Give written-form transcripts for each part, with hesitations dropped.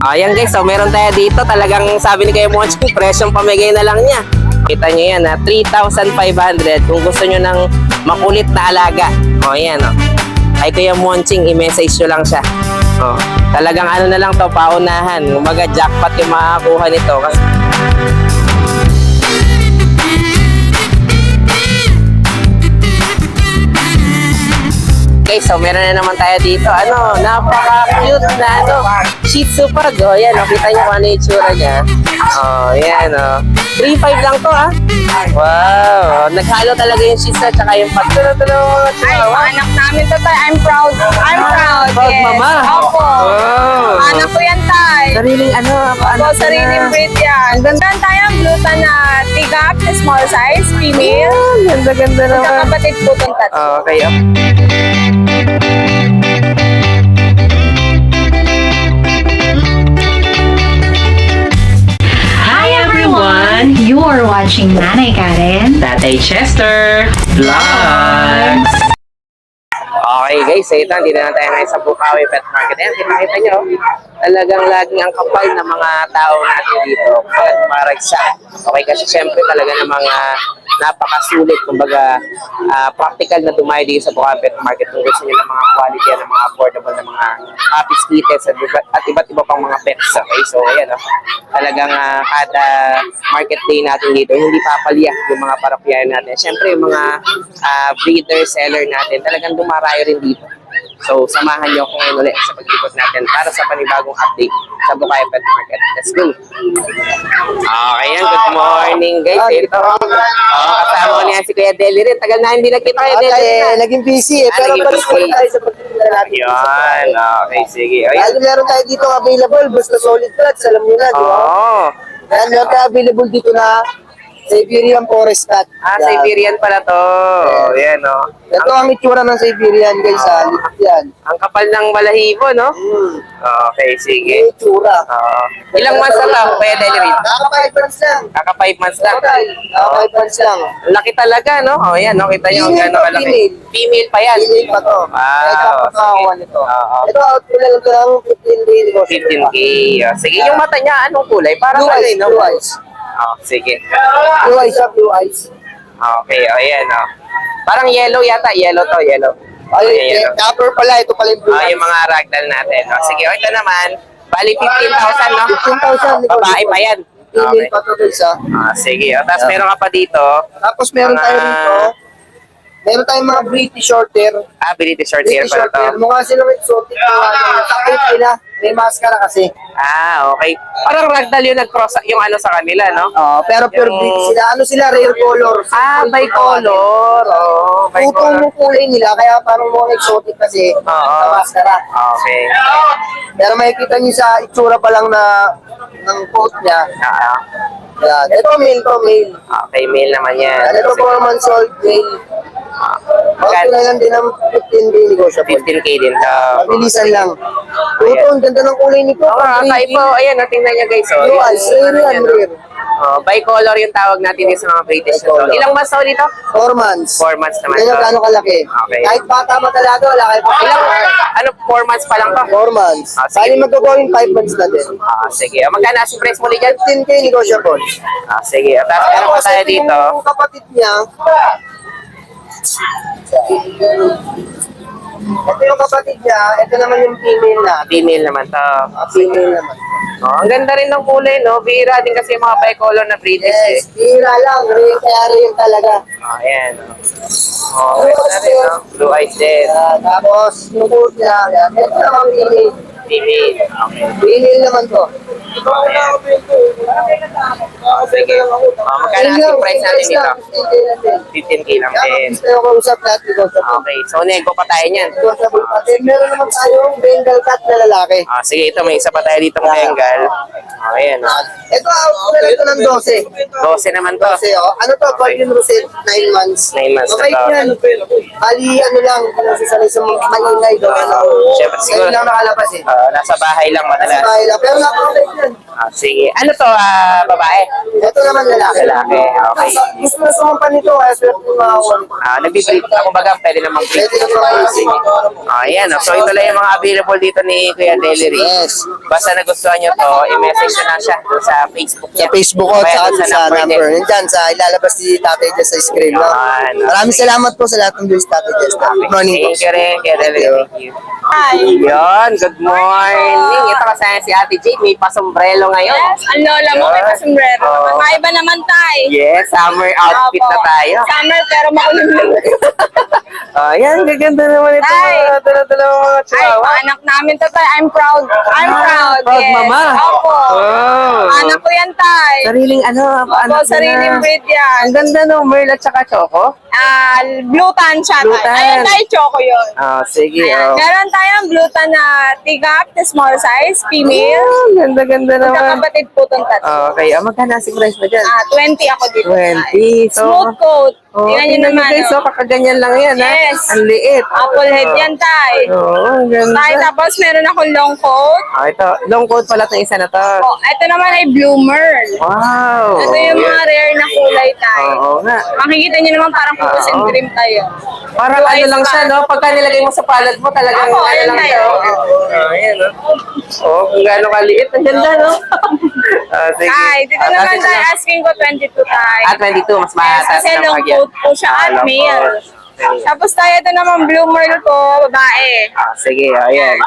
Ayan guys, so meron tayo dito. Talagang sabi ni Kuya Monching, presyong pamigay na lang niya. Kita nyo yan ha, 3,500 kung gusto nyo ng makulit na alaga. O yan o. Ay Kuya Monching, i-message nyo lang siya. O, talagang ano na lang to, paunahan. Umaga jackpot yung makakuha nito. Okay, so meron na naman tayo dito. Ano, napaka-cute na Shih Tzu Pug. O, yan. O, kita nyo kung ano yung itsura niya. O, yan. O. 3,500 lang to, Wow. Naghalo talaga yung Shih Tzu at saka yung Pug. Ay, anak namin to, Tay. I'm proud. I'm proud. Pug, Yes. mama. Opo. Wow. Anak ko yan, Tay. Sariling ano, Opo, sariling breed yan. Ganda tayo ang Blutan na tigap na small size, female. Ganda-ganda naman. Magkakapatid po itong tatlo. Okay. Hi everyone! You are watching Nanay Karen. Tatay Chester Vlogs. Okay guys, so ito, hindi na tayo ngayon sa Bukawi Pet Market. Ayan, kita nyo, talagang laging ang kapal ng mga tao natin dito. Kapag maragsa. Okay, kasi syempre talaga namang napakasulit, kumbaga practical na dumayo dito sa Bukawi Pet Market kung gusto nyo ng mga quality at mga affordable na mga puppies, kittens at iba't iba pang mga pets. Okay, so ayan, talagang kada market day natin dito, hindi papaliyak yung mga parapyahan natin. Syempre yung mga breeder, seller natin, talagang dumarayo rin dito. So, samahan niyo ako ngayon ulit sa pag-ikot natin para sa panibagong update sa Bukawi Pet Market. Let's go! Okay yan, good morning guys. Ito, kasama ko niya si Kuya Deli rin. Tagal na hindi nakita Kuya Deli rin. Naging busy eh. Pero naging balik busy. tayo sa pagtitinda natin. Yan, okay, sige. Lalo meron tayo dito available, basta solid flats, alam nyo na, di ba? Oo. Yan, meron tayo available dito na Siberian Forest Cat. Yan. Siberian pala to. Yan, o. Ito ang itsura ng Siberian, guys, Lift yan. Ang kapal ng balahibo, no? Okay, sige. Yung itsura. Ilang months na to, Kuya Deli rin? Kaka 5 months lang. Kaka 5 months lang. Okay, kaka 5 months lang. Laki talaga, no? O, yan, no? Kita nyo, Female gano'n to, kalaki. female. Female pa yan. Pinil pa to. Wow. Kaya kapakakuha nito. Oo. Ito, out ko lang ito ng 15K. 15K. Sige, yung mata niya, anong kulay? Parang Blue ano, eyes, no? blue eyes. Sige. Blue eyes, blue eyes. Okay, ayan, o. Parang yellow yata. Yellow to, yellow. Ay, Yellow. copper pala. Ito pala yung blue eyes. Yung mga ragdoll natin. O, sige, ito naman. Bali, 15,000, no? 15,000. Babae pa yan. Female Okay. pa to guys ha. Sige. O, tapos meron ka pa dito. Tapos meron tayo dito. Meron tayong mga British Shorthair. Ability short hair British pala to. Shorthair. Mukha silang exotic. Takip nila. May maskara kasi. Okay. Parang ragdoll yung nag-cross, yung ano sa kanila, no? Pero pure Yung- breed sila. Ano sila? Rare color. Bicolor. Tutong Bicolor. yung kulay nila. Kaya parang mga exotic kasi. Sa maskara. Okay. Pero makikita niyo sa itsura pa lang na ng coat niya. Yan. Ito male to male. Okay, male naman yan. Ito 4 months old male. Okay na lang din ng 15K negotiable. 15K din. Mabilisan lang. Ito, ang ganda ng kulay nito. Kakaiba. Ayan, tingnan niya guys. Blue eyes, rare yan, rare. Bicolor yung tawag natin din sa mga British. Bicolor. Ilang months daw dito? 4 months. 4 months naman. Ganyan to. gano'ng kalaki. Okay. Kahit bata matalaga, wala kayo pa. Ilang, 4 months pa lang to? 4 months. Sige. Bali magkagawin 5 months na din. Sige. Magkano ang price mo dyan? 15K negotiable. Sige. Tapos meron pa tayo dito. Yung kapatid niya, ito yung kapatid niya, ito naman yung female na. Female naman to. Female naman. Ang ganda rin ng kulay, no? Bihira din kasi yung mga bicolor na British. Yes, bira lang. Rare, kaya rare talaga. Ayan. Ganda rin, no? Blue eyes din. Tapos, yung coat niya, yan. Ito naman female. Female. Okay. Female naman to. Sige. Magkano ang price natin dito? 15K lang din. Gusto yung kausap natin. Okay. So, nego pa tayo niyan. Meron naman tayong Bengal cat na lalaki. Sige, ito. May isa pa tayo dito ng Bengal. Ayan. Ito, out ko na lang ito ng 12. 12 naman to. Kasi, ano to, Golden Rosette, 9 months. 9 months na Mabait to. yan. Bali, ano lang, sanay sa mga maingay doon. Siyempre, siguro. Ngayon lang nakalabas eh. Nasa bahay lang Sa madalas. bahay lang. Pero napakabait yan. Sige. Ano to, babae? Ito naman lalaki. Lalaki, okay. Gusto na sumampan nito, kaya swerte yung mga one. Nag-breed na, kumbaga, pwede na mag-breed. Pwede na mga Sige. Ayan, so ito lang yung mga available dito ni Kuya Delery. Yes. Basta nagustuhan nyo to, i-message nyo na siya doon sa Facebook niya. Sa Facebook ko at Kaya saka doon sa number. niya. Nandyan, sa ilalabas si Tatay Jess sa screen. No? Ayan. Maraming salamat po sa lahat ng viewers, Tatay Jess. Good morning po. Thank you rin, Kuya Delery. Thank you. Hi. Yun, good morning. Ito kasaya si Ate Jade, may pasombrelo ngayon. Yes, ang lola mo may pasombrero. Oo. Maiba naman tayo. Yes, summer outfit na tayo. Summer pero makulimlim. Ayan, gaganda naman ito. Ay. Dala-dala mga Ay, chihuahua. anak namin to tayo. I'm proud. I'm proud. proud yes. mama. Opo. Oh. Anak ko yan tayo. Sariling ano, Opo, anak mo sariling na. breed yan. Ang ganda no, Merl at saka Choco. Blue tan siya Blue tayo. tan. Ayun tayo, choco yun. Sige. Ayan. Oh. Meron tayong blue tan na tigap, na small size, female. Ganda-ganda naman. Magkakapatid po itong tatlo. Okay, magkano ang price mo dyan? 20 ako dito. 20. So, Smooth coat. oh, Tingnan nyo naman. guys, so kakaganyan lang yan, Yes. ha? Ang liit. Apple head yan, tay. Oo, ang ganda. Tay, tapos meron akong long coat. Ito, long coat pala itong isa na to. Oh, ito naman ay bloomer. Wow. Ito yung mga rare na kulay, tay. Oo nga. Makikita nyo naman parang focus and Oo. cream tayo. Parang Blue ano eyes lang pa. siya, no? Pagka nilagay mo sa palad mo, talagang Ako, ano ayan lang tayo. siya. Ayan, no? Oh, kung gaano kaliit. Ang ganda, no? Sige. Tay, dito naman kasi tayo asking ko 22 tay. 22, mas Yes, mataas kasi ng long pagyan. coat po siya at long male. coat. Tapos tayo ito naman bloomer to, babae. Sige, ayan.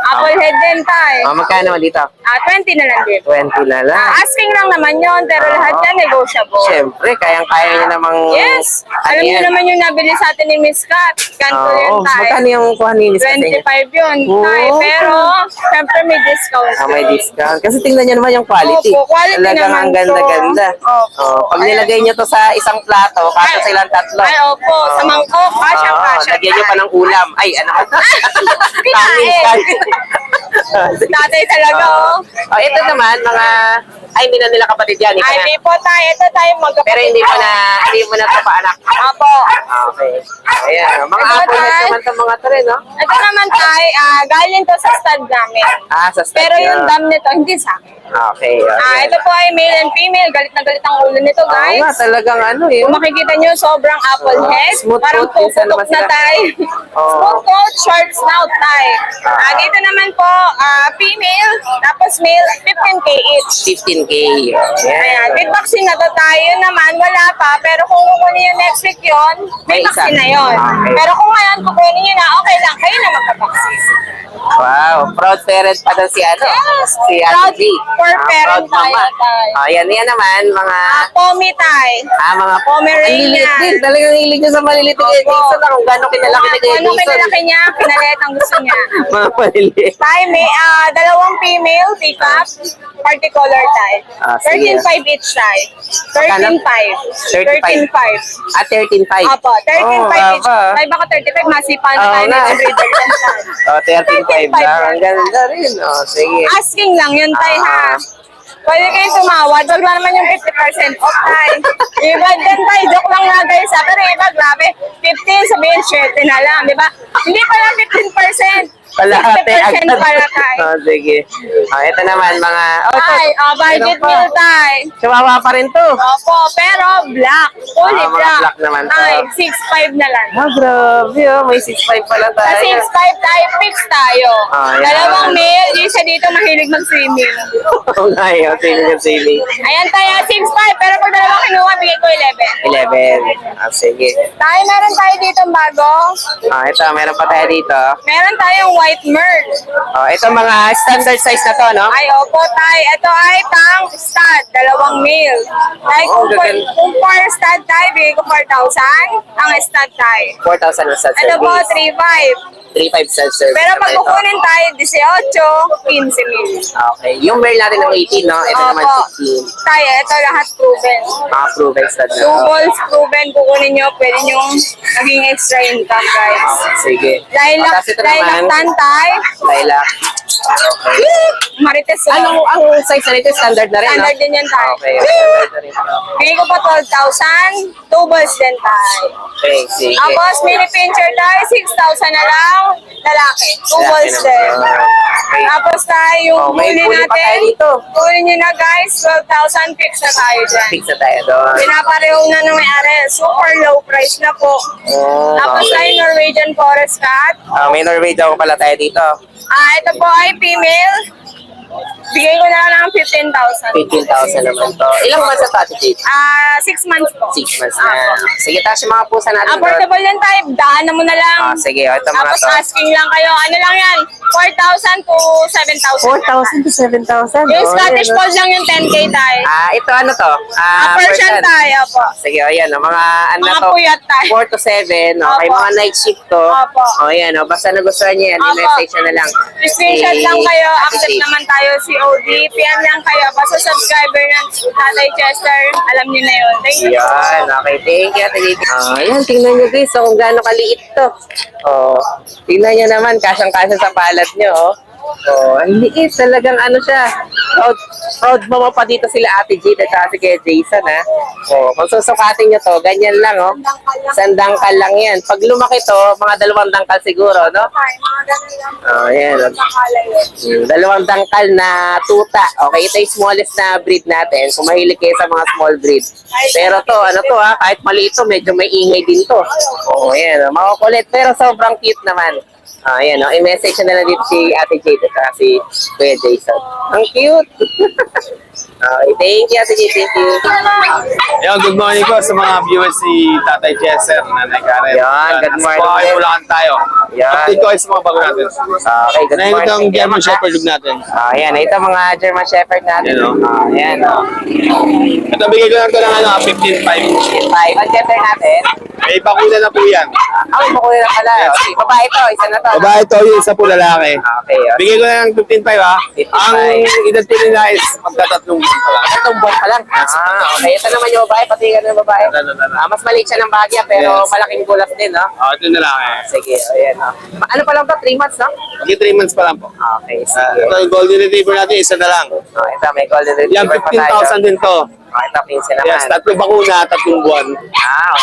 Apple head din tayo. Magkano dito? 20 na lang din. 20 na lang. Asking lang naman yon pero lahat yan negotiable. Siyempre, kayang-kaya niya namang... Yes. Alam niyo yan? naman yung nabili sa atin ni Miss Kat. Ganito yan Oo, tayo. magkano yung kuha ni Miss Kasing? 25 yun. Oo. Tay. Pero, syempre may discount. May discount. Kasi tingnan niyo naman yung quality. Opo, quality Talagang naman ang ganda-ganda. to. Opo. Pag nilagay niyo to sa isang plato, kaso silang tatlo. Ay, opo. Sa mangkok. Kasya, kasya. Lagyan niyo pa ng ulam. Ay, ano ka? Kinain. Tatay talaga, oh. Ito naman, mga... Ay, hindi na nila kapatid yan. Ay, hindi po tayo. Ito tayo magkapatid. Pero hindi mo na ito pa-anak. Opo. Okay. Ayan. Mga Ito, apple head tay. naman itong mga ito rin, no? Ito naman tayo, galing to sa stud namin. Sa stud Pero yung nyo. dam nito, hindi sa akin. Okay. Ito po ay male and female. Galit na galit ang ulo nito, Oo nga, guys. talagang ano eh. Kung makikita nyo, sobrang apple head. Smooth Parang coat, minsan naman puputok na sila. tayo. Oo. Smooth coat, short snout tayo. Dito naman po, female, tapos male, 15K each. 15K. Ayan, with vaccine na to tayo naman, wala pa. Pero kung kukunin yung next week yun, may May isa. vaccine na yun. Okay. Pero kung ngayon kukunin nyo na, okay lang, kayo na magka-vaccine. Wow, proud parent pa daw si ano? Yes, Si proud Ate G. for parent proud mama. tayo, tay. Yan naman, mga... Pomi tayo. mga Pomeranian. Ang lilit din. Talagang hilig niya sa maliliit. Opo. Jason na kung gano'ng kinalaki ni Kuya Ano Jason. kinalaki niya, pinalit ang gusto niya. Mga maliliit. Tayo may dalawang female, teacup, particolor tayo. Sige. 13.5 each tayo. 13.5. 13.5. 13.5. Opo, 13.5 each. baba. Tayo baka 35, masipa na Oo tayo nga. ng breeder dyan tayo. 13.5 lang. Ang ganda rin. Sige. Asking lang yun tayo ha. Pwede kayong tumawad. Wag lang naman yung 50% off tayo. Iba din tayo. Joke lang nga guys. Pero iba, grabe. 15, sabihin, 7 na lang. Di ba? Hindi pala 15%. Kalahati 60% pala tayo. Sige. Ito naman, mga... Ay, budget Meron pa. meal tayo. Chihuahua pa rin to. Opo, pero black. Fully mga black. black naman to. Ay, 6'5 na lang. Grabe May 6.5 pala Sa tayo. 6'5 tayo, fix tayo. Yan. Dalawang male, isa dito mahilig mag-swimming. Oo nga yun. Sige yung sailing. Ayan tayo, 6'5. Pero pag dalawa kinuha, bigay ko 11. 11. Sige. Tayo, meron tayo dito bago. Ito, meron pa tayo dito. Meron tayong white merl. Ito mga standard size na to, no? Ay, opo tayo. Ito ay pang stud, dalawang male. Tayo, gaganda. kung for stud tayo, bigay ko 4,000. Ang stud tayo. 4,000 na sa Ito po, service. 3,500. 3,500 sa service. Pero pag naman ito. kukunin tayo, 18, 15 mil. Okay. Yung Merl natin ng 18, no? Ito naman Opo. 16. Tayo, ito lahat proven. Mga proven stud na. 2 balls proven, kukunin nyo, pwede nyo maging extra income, guys. Sige. Lilac, Tapos ito lilac naman, tantay. lilac. Marites. Anong ang size na nito? Standard na rin, Standard no? din yan tayo. Okay, standard na rin. Bigay ko pa 12,000. 2 balls din tayo. Okay, sige. Tapos, mini pincher tayo, 6,000 na lang. Lalaki. 2 balls din. Okay. Tapos tayo, yung Oh, may huli huli pa tayo natin. dito. Huli nyo na guys, 12,000 fix na tayo dyan. Fix na tayo doon. Pinapareho na ng may-ari. Super low price na po. Oh, Tapos okay. tayo Norwegian Forest Cat. May Norwegian pala tayo dito. Ito po ay female. Bigay ko na lang ng 15,000. 15,000 naman to. Ilang months na to, Jade? 6 months po. 6 months na. Sige, tapos yung mga pusa natin doon. Affordable yan tayo. Daan mo na lang. Sige, ito mga Tapos to. asking lang kayo. Ano lang yan? 4,000 to 7,000. 4,000 to 7,000. Yung Scottish Fold lang yung 10K tayo. Ito ano to? Persian tayo po. Sige, ayan, mga ano Mga to? puyat tayo. 4 to 7, okay, Opo. mga night shift to. Opo. Ayan, basta nagustuhan niyo yan, Opo. i-message nyo na lang. Screenshot lang kayo. Ate Accept Jade. naman tayo COD. PM lang kayo. Basta subscriber ng Tatay Chester. Alam niyo na yun. Thank you. Yan, okay, thank you, Ate Lady. Ayan, tingnan nyo guys, kung gaano kaliit to. Tingnan nyo naman, kasyang-kasya sa palad nyo, ang liit, talagang ano siya. Proud mama pa dito sila Ate Jade at saka si Kuya Jason, ha. Kung susukatin nyo to, ganyan lang, Isang dangkal lang yan. Pag lumaki to, mga 2 dangkal siguro, no? Ay, mga ganun lang. Ayan, Nakakala yun. 2 dangkal na tuta. Okay, ito yung smallest na breed natin. Kung mahilig kayo sa mga small breed. Pero to, ano to kahit maliit to, medyo may ingay din to. Ayan, makukulit. Pero sobrang cute naman. Ayan, i-message na lang dito si Ate Jade at saka si Kuya Jason. Ang cute! Okay, thank you, Ate Jade. Thank you. Yo, good morning po sa mga viewers si Tatay Chester, Nanay Karen. Yan, good morning. Sa Buhay Bulacan tayo. Yan. Update ko kayo sa mga bago natin. Okay, good Ngayon morning. itong German Shepherd dog natin. Ayan, ito mga German Shepherd natin. Yan, Ayan, Ito bigay ko lang ito ng 15.5. 5. Ang gender natin. May bakuna na po yan. May makuha na pala. Yes. Okay, babae to, isa na to. Babae ito, yung isa po lalaki. Okay, Bigay ko na ng 15.5 ha. 15.5. Ang edad po nila is magtatatlong buwan pa lang. Itong buwan pa lang. Okay. Ito naman yung babae, pati ka ng babae. Ito. Mas maliit siya ng bagya, pero Yes. malaking gulas din, no? Ito na lang eh. Sige, ayan. Ano pa lang to? 3 months, no? Hindi 3 months pa lang po. Okay, sige. Ito yung golden retriever natin, isa na lang. Ito, may golden Yan, retriever pa tayo. 15,000 din to. Ito, 15 naman. Yes, 3 bakuna, 3 buwan.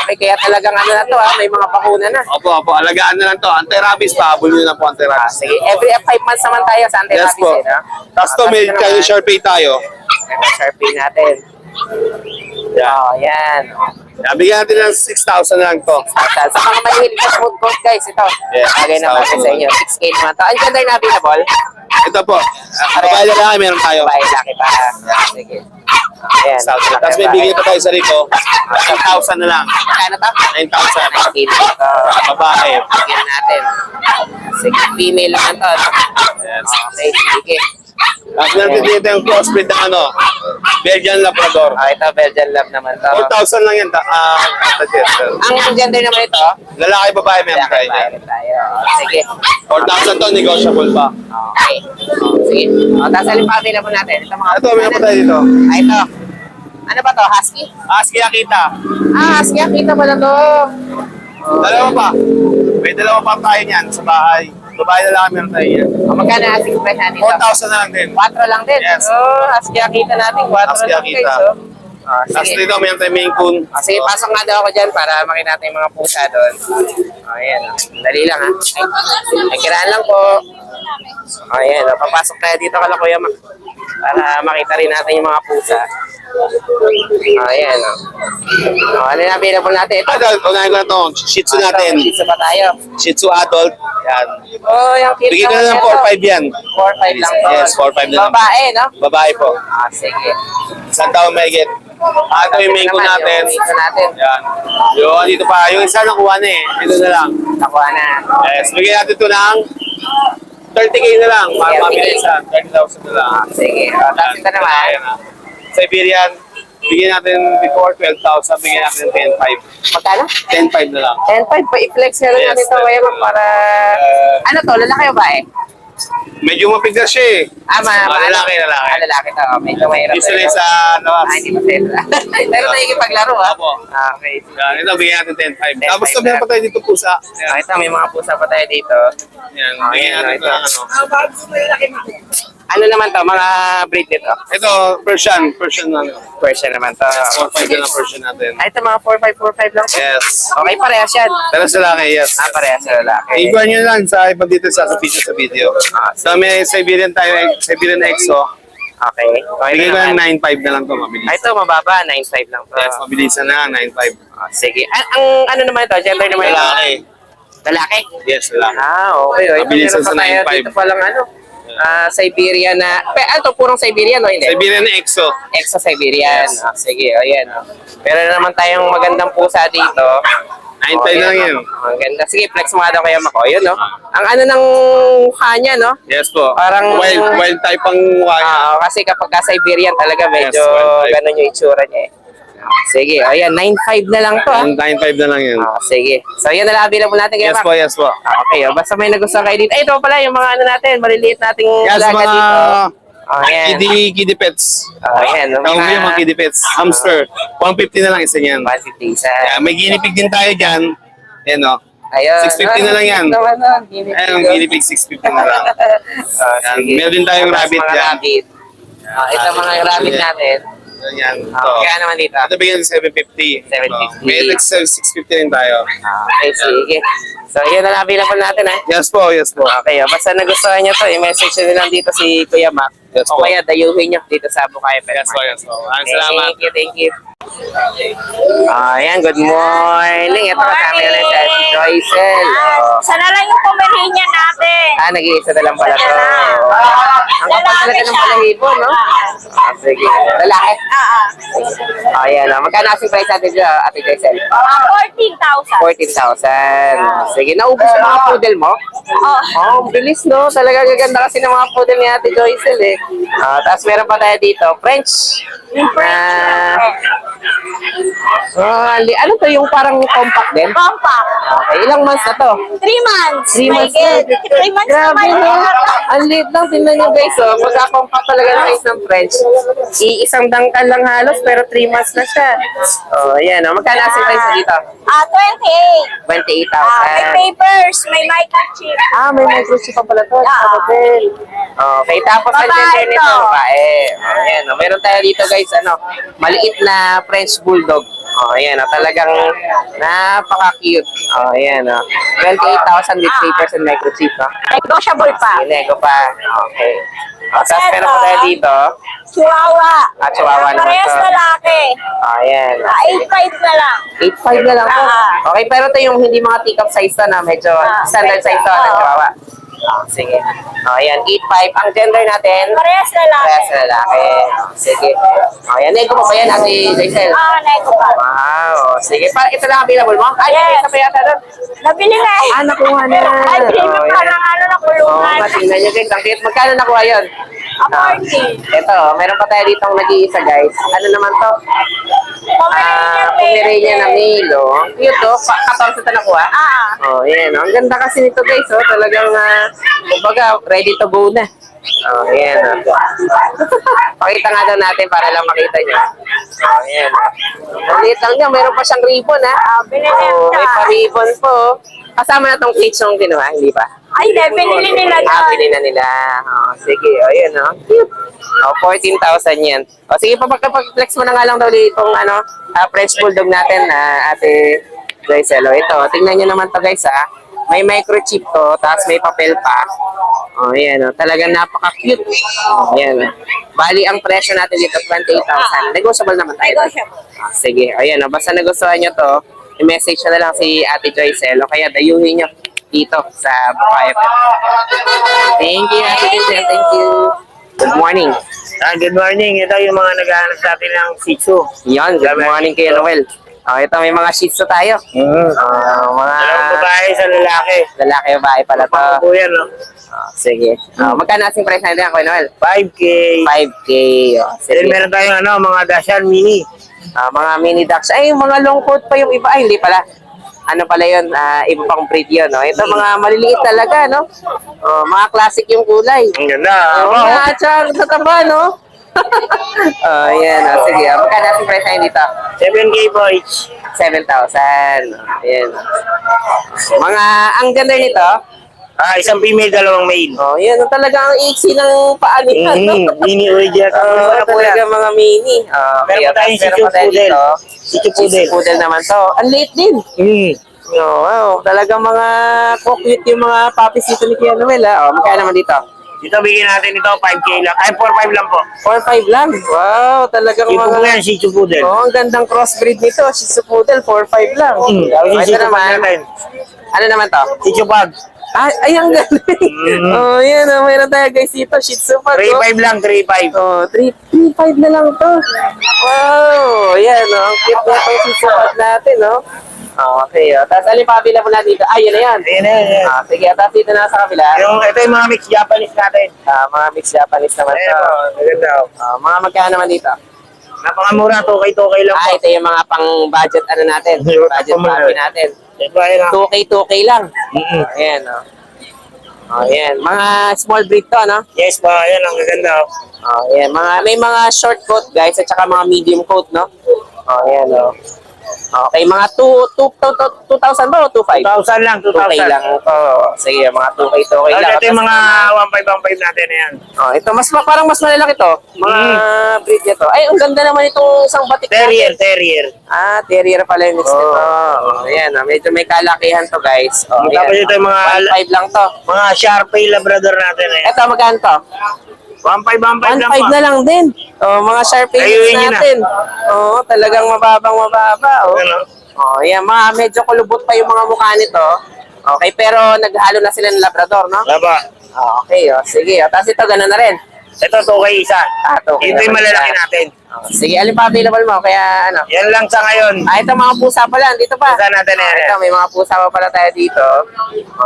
Okay. Kaya talagang ano na to, may mga bakuna na. Opo, alagaan na lang to. Anti-rabies pa, habulin na po anti-rabies. Sige, every 5 months naman tayo sa Yes anti-rabies, po. no? Tapos to, may Tapos kayo naman, Sharpie tayo. Sharpie natin. Yan. Bigyan natin ng 6,000 na lang to. Sa mga mahilig sa smooth coat, guys, ito. Yes, Bagay na bagay sa inyo. 6K naman to. Ang gender na available? Ito po, babae na lang, meron tayo. Babae, laki pa. Sige. Ayan. 6,000. Tapos may bigyan pa tayo sa rito, 9,000 na lang. Kano to? 9,000. 19. Babae. Bigyan natin. Sige, female naman to. Yes. Okay, sige. Tapos meron din dito yung crossbreed ng Belgian Labrador. Ito, Belgian Lab naman to. 4,000 lang yan. Ang gender naman ito? Lalaki, babae, meron tayo Laki dyan. pa tayo. Sige. 4,000 to, negotiable pa. Okay. Sige. Tapos alin pa available natin? Ito mga Ito, meron pa tayo dito. Ito. Ano ba to? Husky? Husky Akita. Husky. Kita mo na to. Dalawa pa. May dalawa pa tayo niyan sa bahay. Babae na lang meron tayo yan. Magkano asking price natin ito? 4,000 na lang din. 4 lang din. Yes. Husky kita natin. 4 Husky lang Akita. guys. Tapos Sige. dito, meron tayo Maine Coon. Sige, pasok nga daw ako dyan para makita natin yung mga pusa doon. Ayan. Dali lang ha. Ay, kiraan lang po. Ayan. Papasok tayo dito kala Kuya Mac. Para makita rin natin yung mga pusa. Ayan. Ano na available natin? Ito. Unahin ko na ito. Shih Tzu natin. Shih Tzu pa tayo. Shih Tzu adult. Yan. Yung cute Bigyan ko na naman ng ito. 4,500 yan. 4-5 lang to. Yes, 4-5 na lang. Babae, no? Babae po. Sige. Isang taon may get. Ito yung Maine Coon natin. Yung Maine Coon natin. Yan. Yun, dito pa. Yung isa nakuha na eh. Dito na lang. Nakuha na. Yes, bigyan natin ito ng 30K na lang. 30K. Mabili isa. 30,000 na lang. Sige. Tapos ito naman. Ayan, Siberian. Bigyan natin before 12,000. Bigyan natin ng 10,500. Magkano? 10,500 na lang. 10-5 pa i-flex na lang Yes, natin ito, Kuya Mac, para... Ano to? Lalaki o bae? Medyo mapigas siya eh. Lalaki. Lalaki to. Medyo mahirap. Isa lang sa labas. Hindi pa sila. Pero nakikipaglaro ha. Apo. Okay. Yan, ito, bigyan natin 10.5. 10.5 Tapos meron pa tayo dito pusa. Ah, ito, may mga pusa pa tayo dito. Yan, Ah, bigyan yan, natin ito. ito ng ano. Ano naman to? Mga breed nito? Ito, Persian ano. Persian naman to. 4.5 na lang Persian natin. Ah, ito mga 4545 lang to. Yes. Okay, parehas yan. Pero sa laki, yes. Ah, parehas sa lalaki. Iguan nyo lang sa iba dito sa video. So may Siberian tayo, Siberian EXO. Okay. Okay Bigay ko na ng naman. 9.5 na lang to, mabilis. Ah, ito, mababa. 9.5 lang to. Yes, mabilisan na, 9.5. Ah, sige. Ang ano naman ito? Gender naman ito? Lalaki. Lalaki? Yes, lalaki. Ah, okay. Ito, Mabilisan meron pa sa tayo 9.5. dito palang ano. Siberian na... Ano to? Purong Siberian o hindi? Siberian EXO. Exo Siberian. Ah, sige, ayan. Meron na naman tayong magandang pusa dito. 9.5 na lang yun. Ang ganda. Sige, flex mo nga daw kaya Mako. Yun, no? Ang ano ng mukha niya, no? Yes po. Parang- wild type ang mukha niya. Kasi kapag ka-Siberian talaga medyo Yes, wild type. ganun yung itsura niya eh. Sige, ayan, 9.5 na lang to ah. 9.5 na lang yun. Sige. So, yan na lang available natin kaya Yes po, yes po. Okay, basta may nagustuhan kayo dito. Ay, ito pala yung mga ano natin, maliliit nating Yes, laga mga dito. Ayan. kiddie pets. Ayan. Tawag mo yung mga kiddie pets. Hamster. 150 na lang isa niyan. 150 isa. Yeah, may guinea pig din tayo dyan. Yan o. Ayun. 650 na lang yan. Naman na, guinea pig. Ayun, guinea pig 650 na lang. Yan. Sige. Meron din tayong Tapos rabbit mga dyan. rabbit. Ito mga rabbit natin. Yan. Kaya naman dito. Ito bigyan ng 750. 750. May 650 rin tayo. Okay, sige. So, yun na lang available natin eh. Yes po, yes po. Okay, basta nagustuhan nyo to, i-message nyo lang dito si Kuya Mac. Yes O po. kaya dayuhin nyo dito sa Bukaya Pet Yes po, Market. yes po. Maraming salamat. Thank you. Ayan, good morning. Ito kasama yun si Ate Joycel. Sana lang yung Pomeranian natin. Nag-iisa na lang pala to. Ang kapal talaga ng balahibo, no? Sige. Lalaki. Ayan, magkano asing price natin dyan, Ate Joycel? 14,000. 14,000. Sige, naubos yung mga poodle mo? Oh. Oh, ang bilis, no? Talaga gaganda kasi ng mga poodle ni Ate Joycel, eh. Tapos meron pa tayo dito, French. Ano to, yung parang compact din? Compact. Okay, ilang months na to? 3 months. 3 months My na. God. 3 months Grabe, naman. no? Ang liit lang. Tingnan nyo, guys, oh. Magka-compact talaga ng size ng French. Iisang dangkal lang halos, pero 3 months na siya. Oh, ayan, oh. Magkano asing price na dito? 28. 28,000. May papers, may microchip. May microchip pa pala to. Kapatid. Okay, tapos ang Babae gender nito, to. babae. Ayan, oh. Meron tayo dito, guys, maliit na French Bulldog. Ayan, talagang napaka-cute. Ayan, 28,000 with papers and microchip, no? Negotiable pa. Inego pa. Okay. Tapos meron pa tayo dito. Chihuahua. Chihuahua naman Parehas to. lalaki. Ayan. 8.5 na lang. 8.5 na lang to. Okay, pero ito yung hindi mga teacup size to na medyo standard size to ng Chihuahua. Sige. Ayan, 8.5. Ang gender natin, Parehas lalaki. parehas na lalaki. Sige. Ayan, nego mo ba yan, Ate Jaisel? Nego pa. Wow. Sige, ito lang available mo? Ay, Yes. isa pa yata doon. Nabili na eh. Nakuha na. Ay, premium Oh, pa yan. ng na Oo, kulungan. matingnan nyo guys. Ang cute. Magkano nakuha yun? 40. Ito, meron pa tayo ditong nag-iisa guys. Ano naman to? Pomeranian na male, oh. Cute, oh. 14 ito nakuha. Oh, yan. Oh. Ang ganda kasi nito guys, oh. Talagang, kumbaga, ready to go na. Oh, yan. Oh. Pakita nga daw natin para lang makita nyo. Oh, yan. Maliit lang niya. Meron pa siyang ribbon, ha? Oh, may pa-ribbon po. Kasama na tong cage nung ginawa, hindi pa? Ay, binili nila doon. Bili na nila. Oh, sige, o yan, oh. Cute. Oh, 14,000 yan. O sige, papag-flex mo na nga lang daw itong French Bulldog natin na Ate Joycel. O, ito, tingnan nyo naman to guys, ha. May microchip to, tapos may papel pa. O, yan, o. Talagang napaka-cute. O, yan, o. Bali, ang presyo natin dito, 28,000. Negotiable naman tayo. Negotiable. Sige, ayan, o. Basta nagustuhan nyo to, i-message na lang si Ate Joycel. O kaya dayuhin nyo dito sa Bukaya Pet. Thank you, Ate Joycel. Thank you. Good morning. Good morning. Ito yung mga naghahanap sa atin ng Shih Tzu. Yan, good morning kay Noel. Ito may mga Shih Tzu tayo. Mga Dalawang babae sa lalaki. lalaki o babae pala to. Po yan, no? Sige. Magkano asing price natin Kuya Noel? 5K. 5K. Sige. Then meron tayong mga Dachshund Mini. Mga mini ducks. Ay, mga long coat pa yung iba. Ay, hindi pala. ano pala yun, iba pang breed yun, no? Ito, mga maliliit talaga, no? Mga classic yung kulay. Ang ganda. Mga tsang sa taba, no? Yan, sige. Magkano ang price ngayon dito? 7K po each. 7,000. Ayan. Mga, ang ganda nito, Isang female, dalawang male. yan, talaga ang iksi ng paa nila, no? Mini original. Talaga mga mini. Meron pa tayong meron pa tayo Poodle. dito. Shih Tzu Shih Tzu Poodle naman to. Ang liit din. Wow, talagang mga cute yung mga puppies dito ni Kuya Noel, ha? Magkano naman dito? Dito bigyan natin ito 5K lang. Ay, 4-5 lang po. 4-5 lang. Wow, talagang Ito po yan, mga... Shih Tzu Poodle. Ang gandang crossbreed nito. Shih Tzu Poodle, 4-5 lang. Shih Ito Tzu Pug naman. natin. Ano naman to? Shih Tzu Pug. Ay, ang galing. Yan. Mayroon tayo guys dito. Shih Tzu Pug. 3-5 lang, 3-5. 3-5 na lang to. Wow, yan. Ang cute na itong Shih Tzu Pug natin, no? Okay, tapos alin pa available na dito? Yun na yan. Ayan, ayan. Sige, tapos dito na sa kabila. Ito yung mga mixed Japanese natin. Mga mixed Japanese naman Ayan to. po, maganda. Mga magkano naman dito? Napakamura, 2K lang po. Ito yung mga pang-budget ano natin. Yung Budget pang- papi natin. Ito, ayan. 2K lang. Ayan, ayan. Mga small breed to, no? Yes po, ayan, ang ganda. Ayan. May mga short coat, guys, at saka mga medium coat, no? Ayan, Okay, mga 2,000 ba o 2,500? 2,000 lang, 2K 2,000. lang. Sige, mga 2K lang. Ito yung mga 1,515 natin, ayan. Ito, parang mas malalaki to. Mga breed nito. Ay, ang ganda naman itong isang batik. Terrier, natin. terrier. Terrier pala yung mix nito. Ayan, medyo may kalakihan to, guys. Tapos ito yung mga 1.5 lang to. mga Sharpei Labrador natin, ayan. Ito, magkano to? 1,515 lang 1.5 po. na lang din. Mga Sharpei Ayun yun natin. Talagang mababa. Ano? Yan, medyo kulubot pa yung mga mukha nito. Okay, pero naghalo na sila ng Labrador, no? Laba. Okay, sige. Tapos ito, gano'n na rin. Ito, 2K isa. 2K Ito yung naman malalaki isa. natin. Sige, alin pa available mo? Kaya ano? Yan lang sa ngayon. Ito mga pusa pala, dito pa. Pusa natin, ayan. Ito, may mga pusa pa pala tayo dito.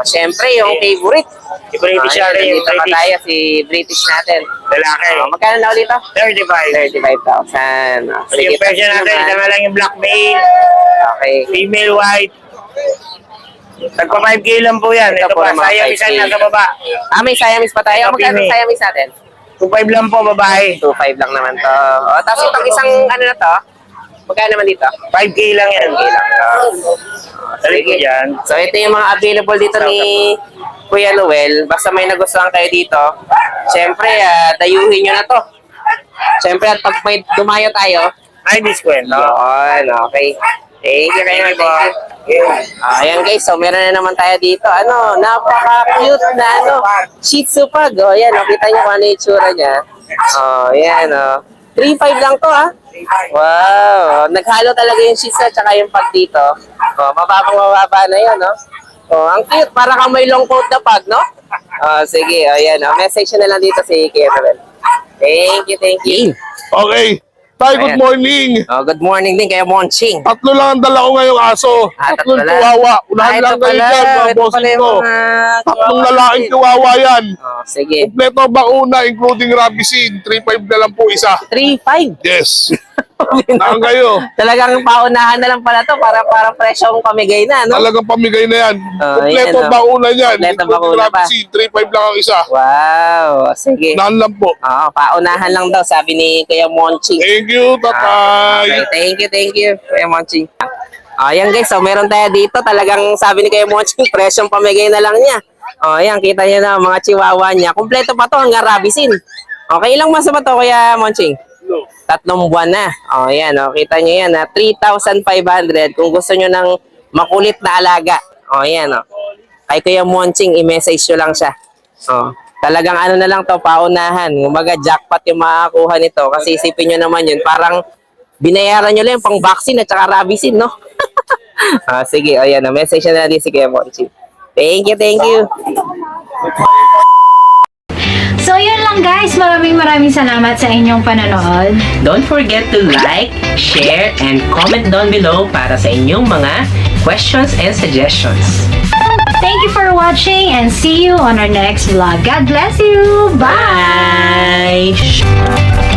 Siyempre, yung favorite. Si British natin, yung Dito pa British. tayo, si British natin. Lalaki. Magkano na ulit ito? 35. 35,000. Yung version natin, isa na lang yung black male, Okay. female white. Tagpa 5K lang po yan. Ito po pa, yung mga Siamese 5K. yan nasa baba. May Siamese pa tayo. Ito, Magkano female. Siamese natin? 2.5 lang po, babae. 2.5 lang naman to. Tapos itong isang ano na to, magkano naman dito? 5K lang yan. Dali ko dyan. So ito yung mga available dito ni Kuya Noel. Basta may nagustuhan kayo dito, syempre, dayuhin nyo na to. Syempre, at pag may dumayo tayo, Ay, diskwento. yun, okay. Thank you kayo. Ayan guys, so meron na naman tayo dito. Napaka-cute na Shih Tzu Pug. Yan, kita nyo kung ano yung itsura niya. Yan, 3.5 lang to, Wow, naghalo talaga yung Shih Tzu at saka yung Pug dito. Mababa na yun, ang cute, para kang may long coat na Pug, no? Sige, ayan, message na lang dito si Kuya Noel. Thank you. Okay. Tay, good Ayan. morning. Good morning din kay Monching. Tatlo lang ang dala ko ngayong aso. Tatlong tatlo lang. chihuahua. Unahan lang kayo dyan, mga bossing ko. Tatlong lalaking chihuahua yan. Sige. Kompleto bakuna, including rabisin. 3.5 na lang po isa. 3.5. Yes. Naan kayo. Talagang paunahan na lang pala to para presyong pamigay na, no? Talagang pamigay na yan. yan, Kompleto bakuna yan. Kompleto Including bakuna pa. rabisin. 3.5 lang ang isa. Wow, sige. Naan lang po. Paunahan lang daw, sabi ni Kuya Monching. Thank you, tatay. Okay, thank you, Kuya Monching. Ayan guys, so meron tayo dito. Talagang sabi ni Kuya Monching, presyong pamigay na lang niya. Ayan, kita niyo na mga chihuahua niya. Kompleto pa to hanggang rabisin. Okay, ilang months ba to, Kuya Monching? 3 buwan na. Ayan, kita nyo yan, 3,500 kung gusto nyo ng makulit na alaga. Ayan, kay Kuya Monching, i-message nyo lang siya. Talagang ano na lang to, paunahan. Umaga, jackpot yung makakuha nito. Kasi isipin nyo naman yun, parang binayaran nyo lang pang vaccine at saka rabisin, no? Sige, ayan, message na din si Kuya Monching. Thank you. So yun lang guys, maraming salamat sa inyong panonood. Don't forget to like, share, and comment down below para sa inyong mga questions and suggestions. Thank you for watching and see you on our next vlog. God bless you! Bye! Bye!